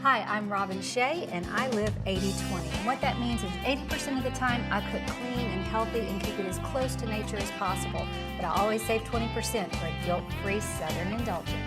Hi, I'm Robin Shea and I live 80-20. And what that means is 80% of the time I cook clean and healthy and keep it as close to nature as possible. But I always save 20% for a guilt-free Southern indulgence.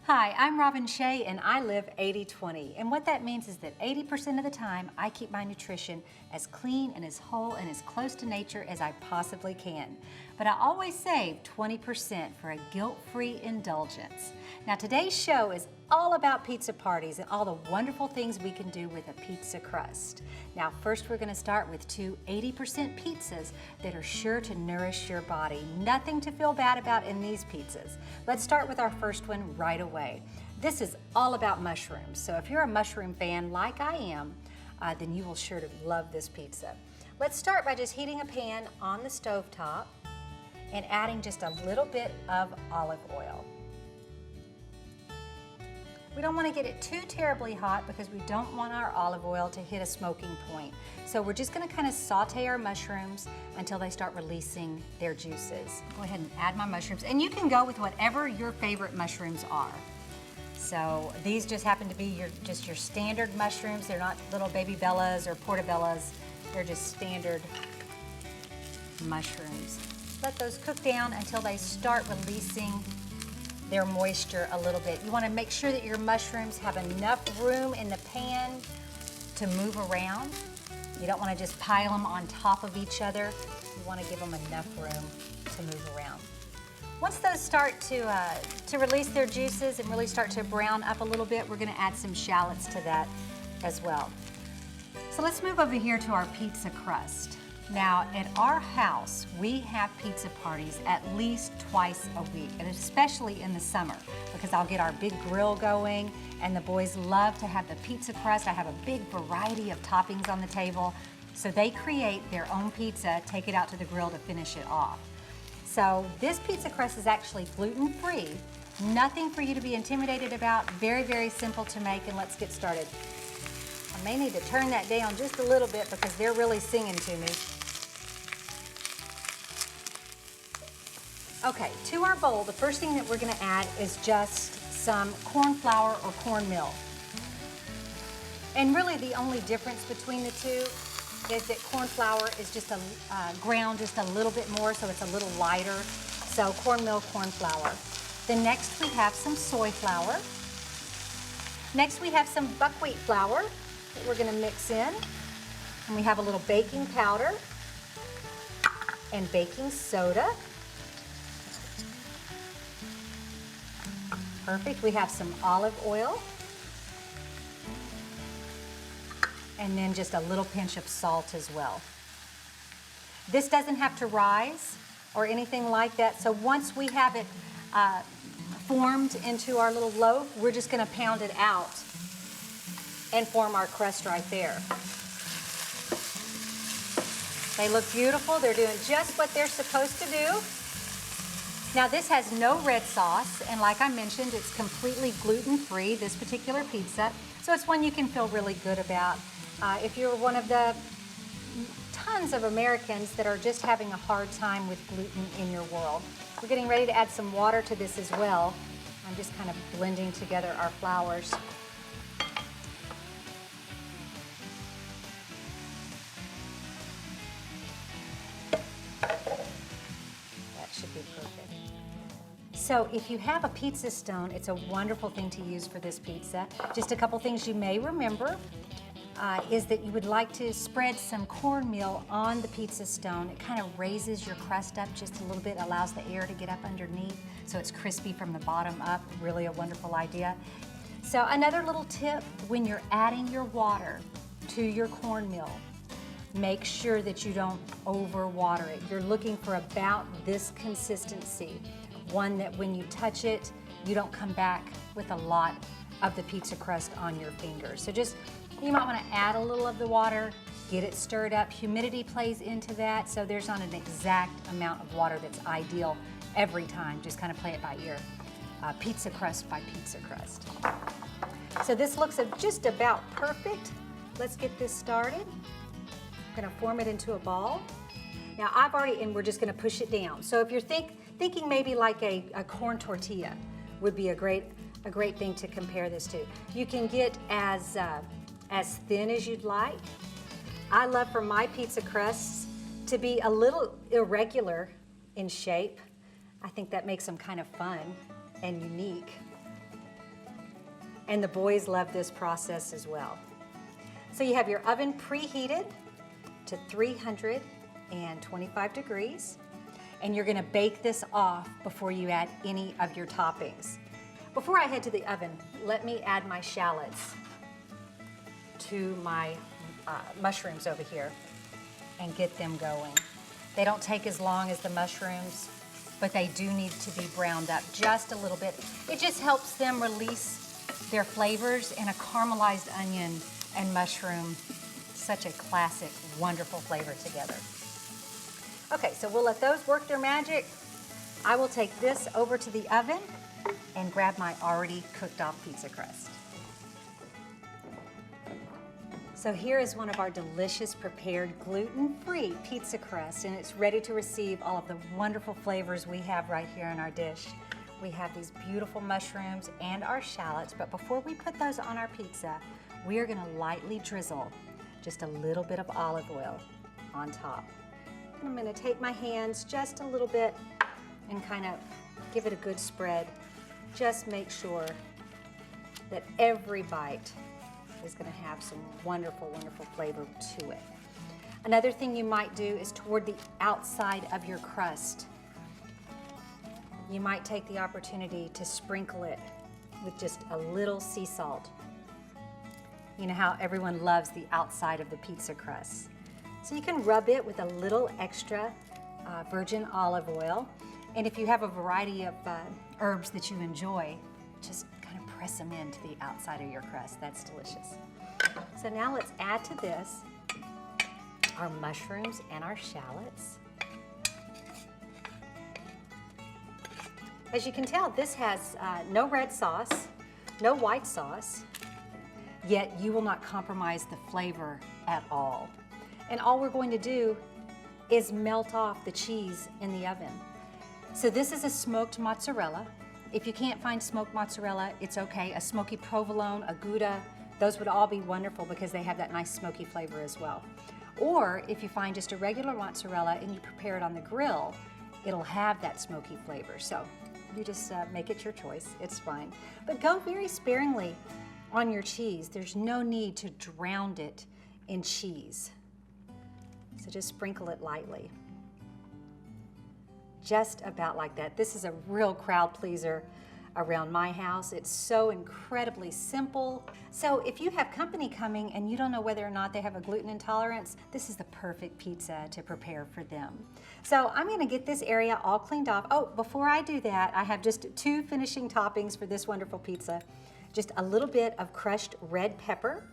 Hi, I'm Robin Shea and I live 80-20. And what that means is that 80% of the time I keep my nutrition as clean and as whole and as close to nature as I possibly can. But I always save 20% for a guilt-free indulgence. Now today's show is all about pizza parties and all the wonderful things we can do with a pizza crust. Now first we're going to start with two 80% pizzas that are sure to nourish your body. Nothing to feel bad about in these pizzas. Let's start with our first one right away. This is all about mushrooms. So if you're a mushroom fan like I am, then you will sure to love this pizza. Let's start by just heating a pan on the stovetop and adding just a little bit of olive oil. We don't want to get it too terribly hot because we don't want our olive oil to hit a smoking point. So we're just going to kind of saute our mushrooms until they start releasing their juices. Go ahead and add my mushrooms, and you can go with whatever your favorite mushrooms are. So these just happen to be your standard mushrooms. They're not little baby bellas or portobellas. They're just standard mushrooms. Let those cook down until they start releasing their moisture a little bit. You want to make sure that your mushrooms have enough room in the pan to move around. You don't want to just pile them on top of each other. You want to give them enough room to move around. Once those start to release their juices and really start to brown up a little bit, we're going to add some shallots to that as well. So let's move over here to our pizza crust. Now, at our house, we have pizza parties at least twice a week, and especially in the summer, because I'll get our big grill going, and the boys love to have the pizza crust. I have a big variety of toppings on the table, so they create their own pizza, take it out to the grill to finish it off. So this pizza crust is actually gluten-free, nothing for you to be intimidated about, very, very simple to make, and let's get started. I may need to turn that down just a little bit because they're really singing to me. Okay, to our bowl, the first thing that we're going to add is just some corn flour or cornmeal. And really the only difference between the two is that corn flour is just ground just a little bit more, so it's a little lighter. So cornmeal, corn flour. Then next we have some soy flour. Next we have some buckwheat flour that we're going to mix in. And we have a little baking powder and baking soda. Perfect. We have some olive oil. And then just a little pinch of salt as well. This doesn't have to rise or anything like that. So once we have it formed into our little loaf, we're just going to pound it out and form our crust right there. They look beautiful. They're doing just what they're supposed to do. Now this has no red sauce, and like I mentioned, it's completely gluten-free, this particular pizza. So it's one you can feel really good about. If you're one of the tons of Americans that are just having a hard time with gluten in your world. We're getting ready to add some water to this as well. I'm just kind of blending together our flours. That should be perfect. So if you have a pizza stone, it's a wonderful thing to use for this pizza. Just a couple things you may remember is that you would like to spread some cornmeal on the pizza stone. It kind of raises your crust up just a little bit, allows the air to get up underneath so it's crispy from the bottom up. Really a wonderful idea. So another little tip, when you're adding your water to your cornmeal, make sure that you don't overwater it. You're looking for about this consistency. One that when you touch it, you don't come back with a lot of the pizza crust on your fingers. So just, you might want to add a little of the water, get it stirred up. Humidity plays into that, so there's not an exact amount of water that's ideal every time. Just kind of play it by ear. pizza crust by pizza crust. So this looks just about perfect. Let's get this started. I'm gonna form it into a ball. Now and we're just gonna push it down. So if you're thinking maybe like a corn tortilla would be a great thing to compare this to. You can get as thin as you'd like. I love for my pizza crusts to be a little irregular in shape. I think that makes them kind of fun and unique. And the boys love this process as well. So you have your oven preheated to 325 degrees, and you're gonna bake this off before you add any of your toppings. Before I head to the oven, let me add my shallots to my mushrooms over here and get them going. They don't take as long as the mushrooms, but they do need to be browned up just a little bit. It just helps them release their flavors, and a caramelized onion and mushroom, such a classic, wonderful flavor together. Okay, so we'll let those work their magic. I will take this over to the oven and grab my already cooked off pizza crust. So here is one of our delicious prepared gluten-free pizza crust, and it's ready to receive all of the wonderful flavors we have right here in our dish. We have these beautiful mushrooms and our shallots, but before we put those on our pizza, we are gonna lightly drizzle just a little bit of olive oil on top. And I'm gonna take my hands just a little bit and kind of give it a good spread. Just make sure that every bite is gonna have some wonderful, wonderful flavor to it. Another thing you might do is toward the outside of your crust, you might take the opportunity to sprinkle it with just a little sea salt. You know how everyone loves the outside of the pizza crust. So you can rub it with a little extra virgin olive oil. And if you have a variety of herbs that you enjoy, just kind of press them into the outside of your crust. That's delicious. So now let's add to this our mushrooms and our shallots. As you can tell, this has no red sauce, no white sauce, yet you will not compromise the flavor at all. And all we're going to do is melt off the cheese in the oven. So this is a smoked mozzarella. If you can't find smoked mozzarella, it's okay. A smoky provolone, a Gouda, those would all be wonderful because they have that nice smoky flavor as well. Or if you find just a regular mozzarella and you prepare it on the grill, it'll have that smoky flavor. So you just make it your choice, it's fine. But go very sparingly on your cheese. There's no need to drown it in cheese. So just sprinkle it lightly. Just about like that. This is a real crowd pleaser around my house. It's so incredibly simple. So if you have company coming and you don't know whether or not they have a gluten intolerance, this is the perfect pizza to prepare for them. So I'm gonna get this area all cleaned off. Oh, before I do that, I have just 2 finishing toppings for this wonderful pizza. Just a little bit of crushed red pepper.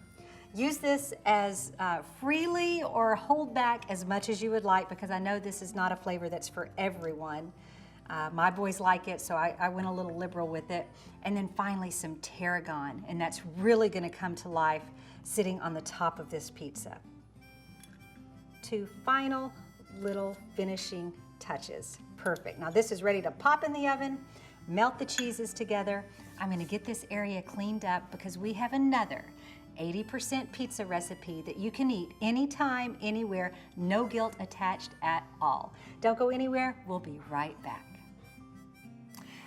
Use this as freely or hold back as much as you would like, because I know this is not a flavor that's for everyone. My boys like it, so I went a little liberal with it. And then finally some tarragon, and that's really gonna come to life sitting on the top of this pizza. 2 final little finishing touches. Perfect. Now this is ready to pop in the oven, melt the cheeses together. I'm gonna get this area cleaned up because we have another 80% pizza recipe that you can eat anytime, anywhere, no guilt attached at all. Don't go anywhere, we'll be right back.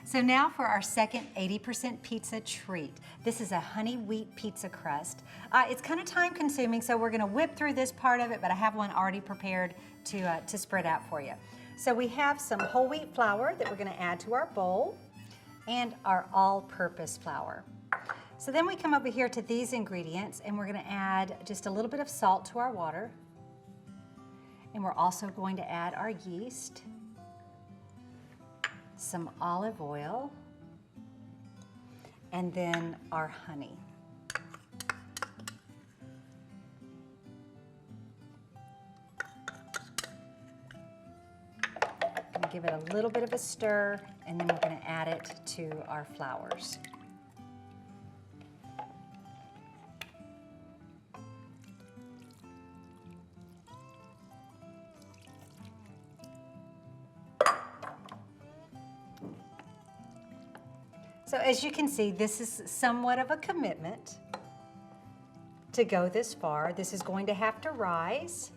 So now for our second 80% pizza treat. This is a honey wheat pizza crust. It's kind of time consuming, so we're gonna whip through this part of it, but I have one already prepared to spread out for you. So we have some whole wheat flour that we're gonna add to our bowl and our all-purpose flour. So then we come over here to these ingredients and we're gonna add just a little bit of salt to our water. And we're also going to add our yeast, some olive oil, and then our honey. I'm gonna give it a little bit of a stir, and then we're gonna add it to our flours. So as you can see, this is somewhat of a commitment to go this far. This is going to have to rise.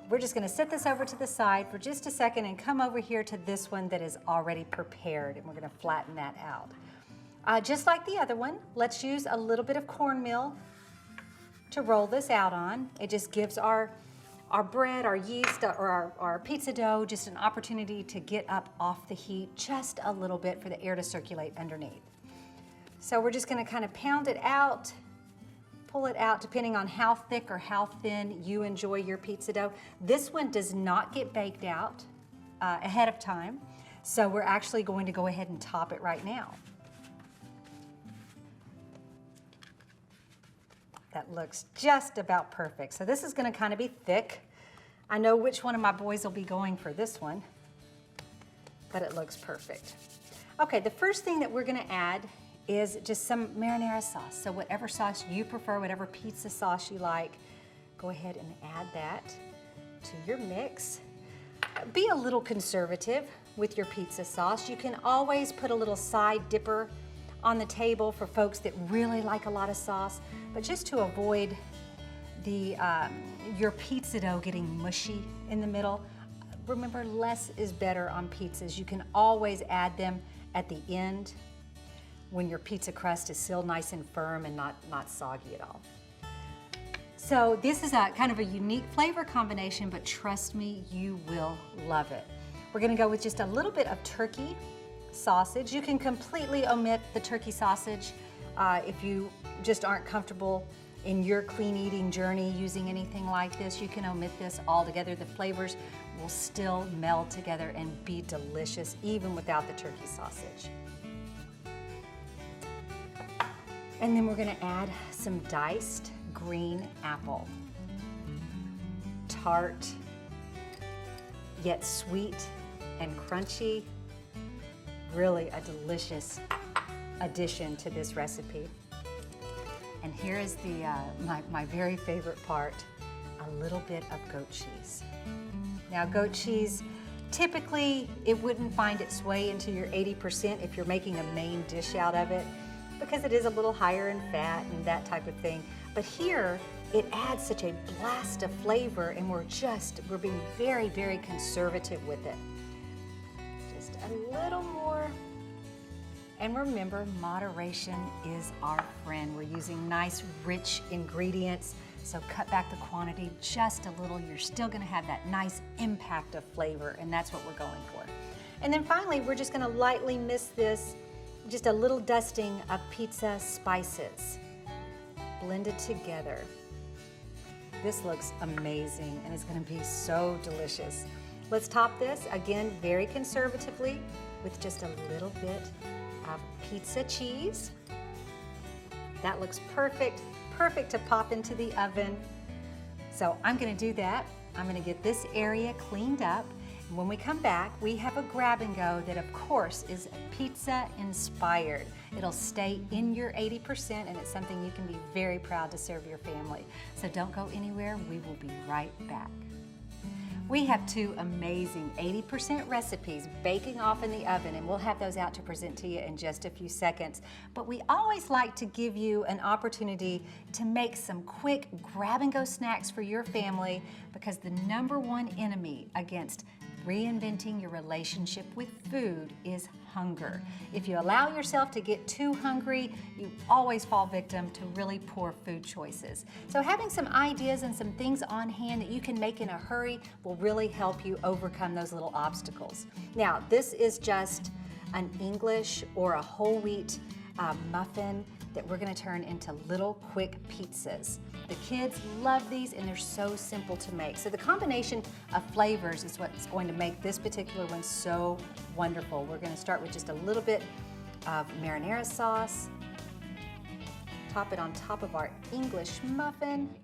We're just gonna set this over to the side for just a second and come over here to this one that is already prepared, and we're gonna flatten that out. Just like the other one, let's use a little bit of cornmeal to roll this out on. It just gives our bread, our yeast, or our pizza dough just an opportunity to get up off the heat just a little bit for the air to circulate underneath. So we're just gonna kind of pound it out, pull it out depending on how thick or how thin you enjoy your pizza dough. This one does not get baked out ahead of time, so we're actually going to go ahead and top it right now. That looks just about perfect. So this is gonna kind of be thick. I know which one of my boys will be going for this one, but it looks perfect. Okay, the first thing that we're gonna add is just some marinara sauce. So whatever sauce you prefer, whatever pizza sauce you like, go ahead and add that to your mix. Be a little conservative with your pizza sauce. You can always put a little side dipper on the table for folks that really like a lot of sauce, but just to avoid your pizza dough getting mushy in the middle, remember, less is better on pizzas. You can always add them at the end when your pizza crust is still nice and firm and not soggy at all. So this is a kind of a unique flavor combination, but trust me, you will love it. We're gonna go with just a little bit of turkey sausage. You can completely omit the turkey sausage if you just aren't comfortable in your clean eating journey using anything like this. You can omit this altogether. The flavors will still meld together and be delicious even without the turkey sausage. And then we're gonna add some diced green apple. Tart, yet sweet and crunchy. Really a delicious addition to this recipe. And here is my very favorite part, a little bit of goat cheese. Now goat cheese, typically it wouldn't find its way into your 80% if you're making a main dish out of it, because it is a little higher in fat and that type of thing. But here, it adds such a blast of flavor, and we're being very, very conservative with it. Just a little more. And remember, moderation is our friend. We're using nice, rich ingredients, so cut back the quantity just a little. You're still gonna have that nice impact of flavor, and that's what we're going for. And then finally, we're just gonna lightly mist this, just a little dusting of pizza spices blended together. This looks amazing, and it's gonna be so delicious. Let's top this, again, very conservatively with just a little bit of pizza cheese. That looks perfect, perfect to pop into the oven. So I'm gonna do that. I'm gonna get this area cleaned up. And when we come back, we have a grab and go that of course is pizza inspired. It'll stay in your 80%, and it's something you can be very proud to serve your family. So don't go anywhere, we will be right back. We have two amazing 80% recipes baking off in the oven, and we'll have those out to present to you in just a few seconds. But we always like to give you an opportunity to make some quick grab-and-go snacks for your family, because the #1 enemy against reinventing your relationship with food is hunger. If you allow yourself to get too hungry, you always fall victim to really poor food choices. So having some ideas and some things on hand that you can make in a hurry will really help you overcome those little obstacles. Now, this is just an English or a whole wheat muffin that we're gonna turn into little quick pizzas. The kids love these, and they're so simple to make. So the combination of flavors is what's going to make this particular one so wonderful. We're gonna start with just a little bit of marinara sauce, top it on top of our English muffin.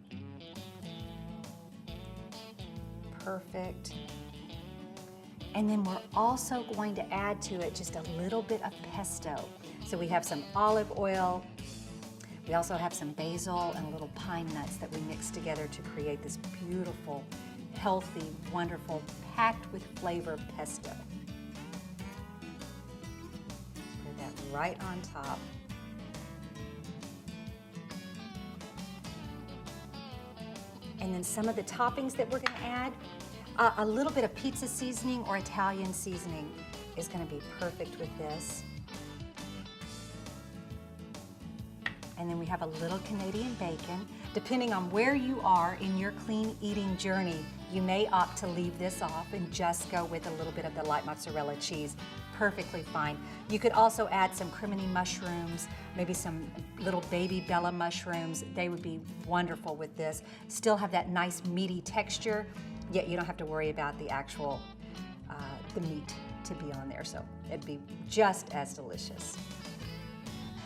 Perfect. And then we're also going to add to it just a little bit of pesto. So we have some olive oil. We also have some basil and little pine nuts that we mix together to create this beautiful, healthy, wonderful, packed with flavor pesto. Spread that right on top. And then some of the toppings that we're going to add, a little bit of pizza seasoning or Italian seasoning is going to be perfect with this. And then we have a little Canadian bacon. Depending on where you are in your clean eating journey, you may opt to leave this off and just go with a little bit of the light mozzarella cheese. Perfectly fine. You could also add some crimini mushrooms, maybe some little baby Bella mushrooms. They would be wonderful with this. Still have that nice meaty texture, yet you don't have to worry about the actual, the meat to be on there. So it'd be just as delicious.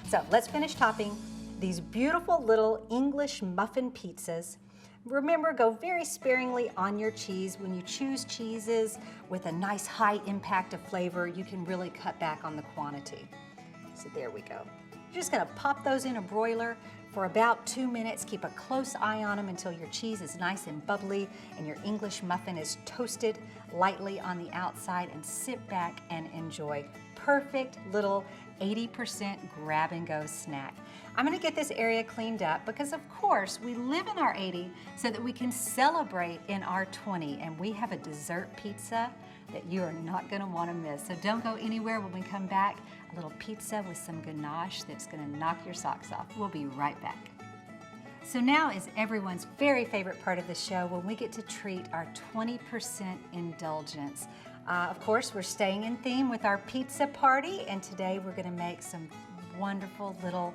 So let's finish topping these beautiful little English muffin pizzas. Remember, go very sparingly on your cheese. When you choose cheeses with a nice high impact of flavor, you can really cut back on the quantity. So there we go. You're just gonna pop those in a broiler for about 2 minutes. Keep a close eye on them until your cheese is nice and bubbly and your English muffin is toasted lightly on the outside, and sit back and enjoy. Perfect little 80% grab and go snack. I'm gonna get this area cleaned up because of course we live in our 80 so that we can celebrate in our 20, and we have a dessert pizza that you are not gonna wanna miss. So don't go anywhere. When we come back, a little pizza with some ganache that's gonna knock your socks off. We'll be right back. So now is everyone's very favorite part of the show, when we get to treat our 20% indulgence. Of course, we're staying in theme with our pizza party, and today we're gonna make some wonderful little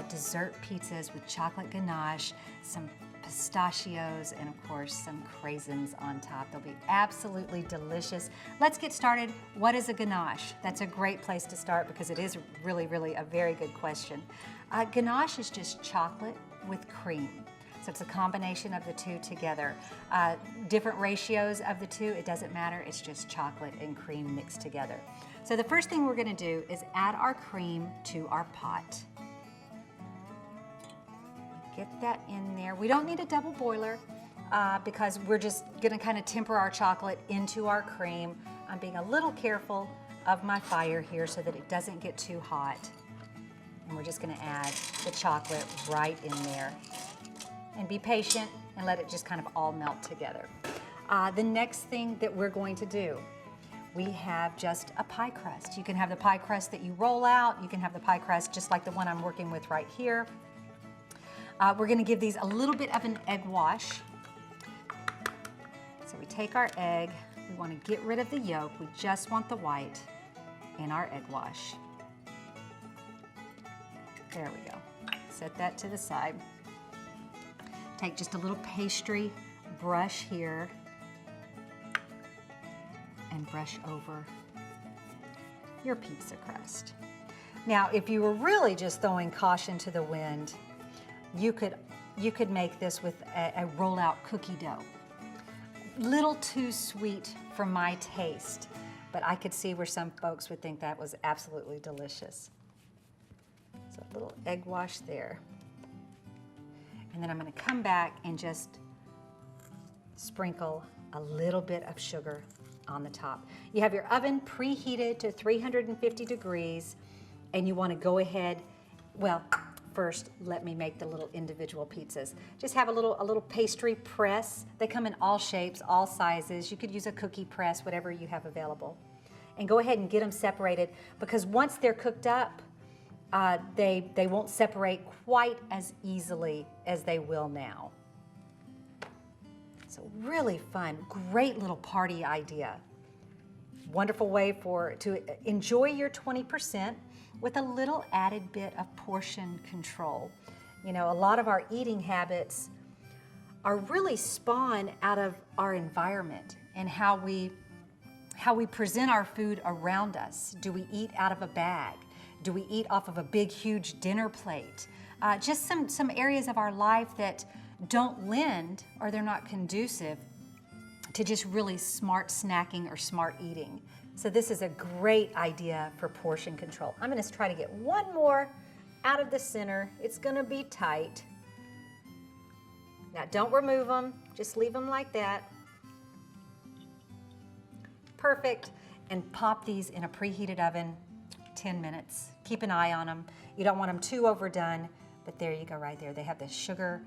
dessert pizzas with chocolate ganache, some pistachios, and of course some craisins on top. They'll be absolutely delicious. Let's get started. What is a ganache? That's a great place to start because it is really, really a very good question. Ganache is just chocolate with cream. So it's a combination of the two together. Different ratios of the two, it doesn't matter, it's just chocolate and cream mixed together. So the first thing we're gonna do is add our cream to our pot. Get that in there. We don't need a double boiler because we're just gonna kind of temper our chocolate into our cream. I'm being a little careful of my fire here so that it doesn't get too hot. And we're just gonna add the chocolate right in there. And be patient and let it just kind of all melt together. The next thing that we're going to do, we have just a pie crust. You can have the pie crust that you roll out. You can have the pie crust just like the one I'm working with right here. We're gonna give these a little bit of an egg wash. So we take our egg, we wanna get rid of the yolk, we just want the white in our egg wash. There we go. Set that to the side. Take just a little pastry brush here and brush over your pizza crust. Now, if you were really just throwing caution to the wind, you could make this with a roll-out cookie dough. Little too sweet for my taste, but I could see where some folks would think that was absolutely delicious. So a little egg wash there. And then I'm gonna come back and just sprinkle a little bit of sugar on the top. You have your oven preheated to 350 degrees, and you wanna go ahead, well, first, let me make the little individual pizzas. Just have a little pastry press. They come in all shapes, all sizes. You could use a cookie press, whatever you have available. And go ahead and get them separated, because once they're cooked up, they won't separate quite as easily as they will now. So really fun, great little party idea. Wonderful way to enjoy your 20% with a little added bit of portion control. You know, a lot of our eating habits are really spawned out of our environment and how we present our food around us. Do we eat out of a bag? Do we eat off of a big, huge dinner plate? Just some areas of our life that don't lend, or they're not conducive to just really smart snacking or smart eating. So this is a great idea for portion control. I'm gonna try to get one more out of the center. It's gonna be tight. Now don't remove them, just leave them like that. Perfect. And pop these in a preheated oven 10 minutes. Keep an eye on them. You don't want them too overdone, but there you go right there. They have the sugar.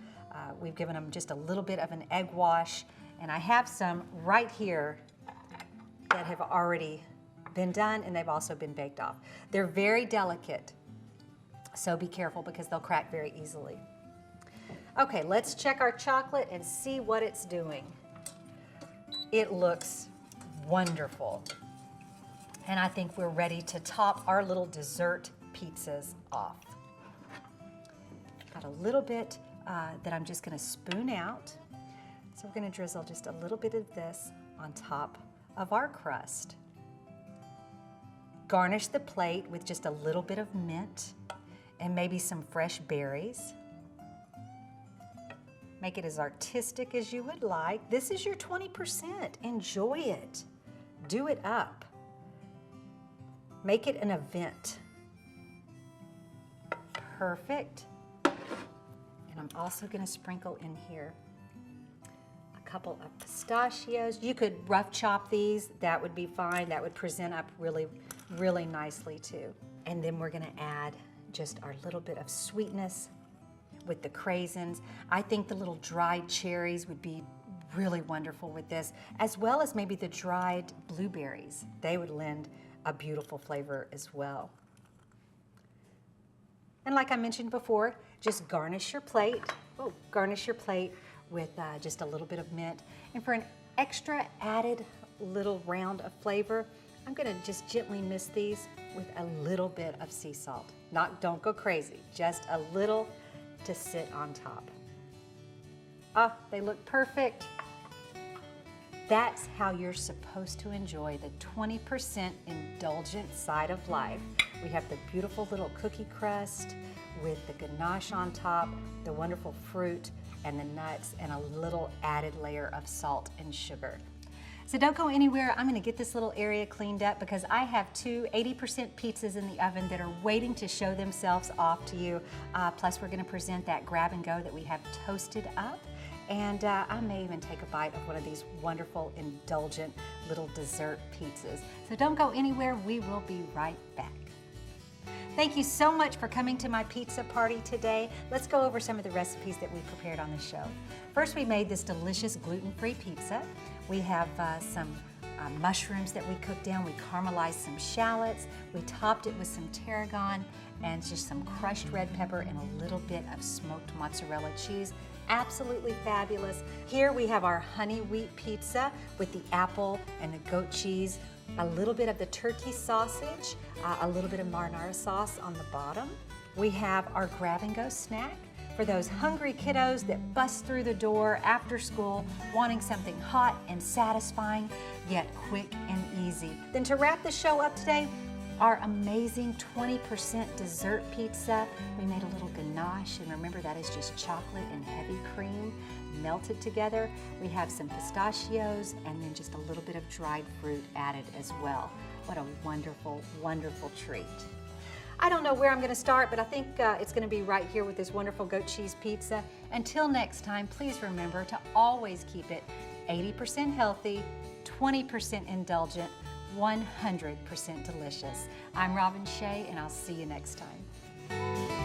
We've given them just a little bit of an egg wash, and I have some right here that have already been done, and they've also been baked off. They're very delicate, so be careful because they'll crack very easily. Okay, let's check our chocolate and see what it's doing. It looks wonderful. And I think we're ready to top our little dessert pizzas off. Got a little bit that I'm just gonna spoon out. So we're gonna drizzle just a little bit of this on top of our crust. Garnish the plate with just a little bit of mint and maybe some fresh berries. Make it as artistic as you would like. This is your 20%. Enjoy it. Do it up. Make it an event. Perfect. And I'm also going to sprinkle in here a couple of pistachios. You could rough chop these. That would be fine. That would present up really, really nicely too. And then we're going to add just our little bit of sweetness with the craisins. I think the little dried cherries would be really wonderful with this, as well as maybe the dried blueberries. They would lend a beautiful flavor as well. And like I mentioned before, just garnish your plate. Oh, garnish your plate with just a little bit of mint. And for an extra added little round of flavor, I'm gonna just gently mist these with a little bit of sea salt. Don't go crazy, just a little to sit on top. Ah, they look perfect. That's how you're supposed to enjoy the 20% indulgent side of life. We have the beautiful little cookie crust with the ganache on top, the wonderful fruit and the nuts, and a little added layer of salt and sugar. So don't go anywhere. I'm gonna get this little area cleaned up because I have two 80% pizzas in the oven that are waiting to show themselves off to you. Plus we're gonna present that grab and go that we have toasted up. And I may even take a bite of one of these wonderful, indulgent little dessert pizzas. So don't go anywhere, we will be right back. Thank you so much for coming to my pizza party today. Let's go over some of the recipes that we prepared on the show. First, we made this delicious gluten-free pizza. We have some mushrooms that we cooked down. We caramelized some shallots. We topped it with some tarragon and just some crushed red pepper and a little bit of smoked mozzarella cheese. Absolutely fabulous. Here we have our honey wheat pizza with the apple and the goat cheese, a little bit of the turkey sausage, a little bit of marinara sauce on the bottom. We have our grab and go snack for those hungry kiddos that bust through the door after school wanting something hot and satisfying, yet quick and easy. Then to wrap the show up today, our amazing 20% dessert pizza. We made a little ganache, and remember that is just chocolate and heavy cream melted together. We have some pistachios and then just a little bit of dried fruit added as well. What a wonderful, wonderful treat. I don't know where I'm gonna start, but I think it's gonna be right here with this wonderful goat cheese pizza. Until next time, please remember to always keep it 80% healthy, 20% indulgent, 100% delicious. I'm Robin Shea, and I'll see you next time.